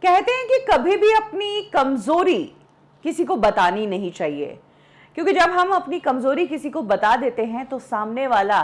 कहते हैं कि कभी भी अपनी कमजोरी किसी को बतानी नहीं चाहिए, क्योंकि जब हम अपनी कमजोरी किसी को बता देते हैं तो सामने वाला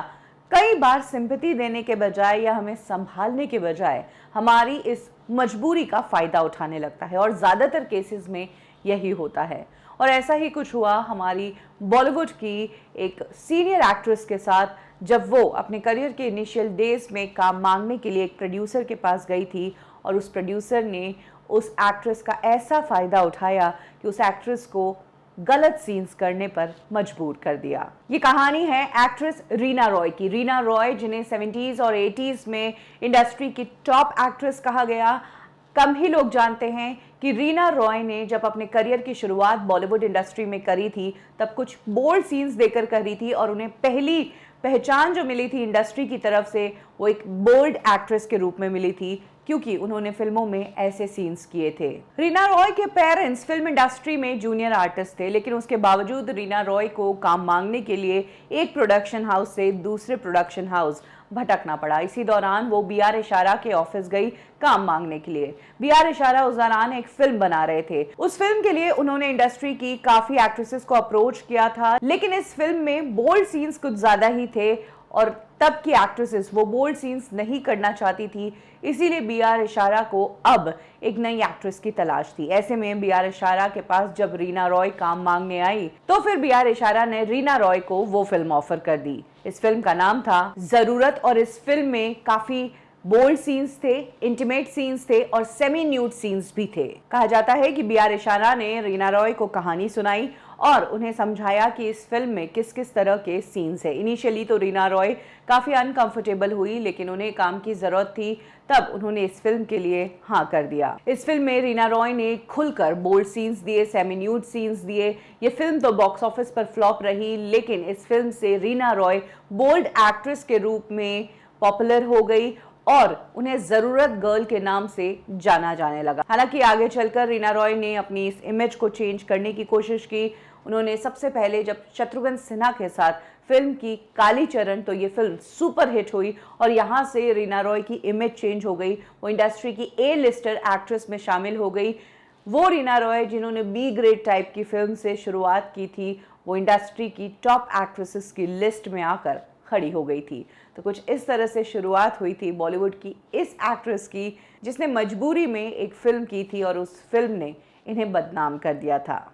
कई बार सिंपैथी देने के बजाय या हमें संभालने के बजाय हमारी इस मजबूरी का फायदा उठाने लगता है, और ज्यादातर केसेस में यही होता है। और ऐसा ही कुछ हुआ हमारी बॉलीवुड की एक सीनियर एक्ट्रेस के साथ, जब वो अपने करियर के इनिशियल डेज में काम मांगने के लिए एक प्रोड्यूसर के पास गई थी, और उस प्रोड्यूसर ने उस एक्ट्रेस का ऐसा फ़ायदा उठाया कि उस एक्ट्रेस को गलत सीन्स करने पर मजबूर कर दिया। ये कहानी है एक्ट्रेस रीना रॉय की। रीना रॉय, जिन्हें 70s और 80s में इंडस्ट्री की टॉप एक्ट्रेस कहा गया, कम ही लोग जानते हैं कि रीना रॉय ने जब अपने करियर की शुरुआत बॉलीवुड इंडस्ट्री में करी थी तब कुछ बोल्ड सीन्स देकर करी थी, और उन्हें पहली पहचान जो मिली थी इंडस्ट्री की तरफ से वो एक बोल्ड एक्ट्रेस के रूप में मिली थी, क्योंकि उन्होंने फिल्मों में ऐसे सीन्स किए थे। रीना रॉय के पेरेंट्स फिल्म इंडस्ट्री में जूनियर आर्टिस्ट थे, लेकिन उसके बावजूद रीना रॉय को काम मांगने के लिए एक प्रोडक्शन हाउस से दूसरे प्रोडक्शन हाउस भटकना पड़ा। इसी दौरान वो बी आर इशारा के ऑफिस गई काम मांगने के लिए। बी आर इशारा उस दौरान एक फिल्म बना रहे थे। उस फिल्म के लिए उन्होंने इंडस्ट्री की काफी एक्ट्रेसेस को अप्रोच किया था, लेकिन इस फिल्म में बोल्ड सीन्स कुछ ज्यादा ही थे, और तब की एक्ट्रेसेस वो बोल्ड सीन्स नहीं करना चाहती थी। इसीलिए बी आर इशारा को अब एक नई एक्ट्रेस की तलाश थी। ऐसे में बी आर इशारा के पास जब रीना रॉय काम मांगने आई तो फिर बी आर इशारा ने रीना रॉय को वो फिल्म ऑफर कर दी। इस फिल्म का नाम था जरूरत, और इस फिल्म में काफी बोल्ड सीन्स थे, इंटीमेट सीन्स थे और सेमी न्यूड सीन्स भी थे। कहा जाता है कि बी आर इशारा ने रीना रॉय को कहानी सुनाई और उन्हें समझाया कि इस फिल्म में किस किस तरह के सीन्स है। इनिशियली तो रीना रॉय काफ़ी अनकंफर्टेबल हुई, लेकिन उन्हें काम की ज़रूरत थी, तब उन्होंने इस फिल्म के लिए हाँ कर दिया। इस फिल्म में रीना रॉय ने खुलकर बोल्ड सीन्स दिए, सेमी न्यूड सीन्स दिए। ये फिल्म तो बॉक्स ऑफिस पर फ्लॉप रही, लेकिन इस फिल्म से रीना रॉय बोल्ड एक्ट्रेस के रूप में पॉपुलर हो गई और उन्हें जरूरत गर्ल के नाम से जाना जाने लगा। हालांकि आगे चलकर रीना रॉय ने अपनी इस इमेज को चेंज करने की कोशिश की। उन्होंने सबसे पहले जब शत्रुघ्न सिन्हा के साथ फिल्म की कालीचरण, तो ये फिल्म सुपर हिट हुई और यहाँ से रीना रॉय की इमेज चेंज हो गई। वो इंडस्ट्री की ए लिस्टर एक्ट्रेस में शामिल हो गई। वो रीना रॉय जिन्होंने बी ग्रेड टाइप की फिल्म से शुरुआत की थी, वो इंडस्ट्री की टॉप एक्ट्रेसेस की लिस्ट में आकर खड़ी हो गई थी। तो कुछ इस तरह से शुरुआत हुई थी बॉलीवुड की इस एक्ट्रेस की, जिसने मजबूरी में एक फिल्म की थी और उस फिल्म ने इन्हें बदनाम कर दिया था।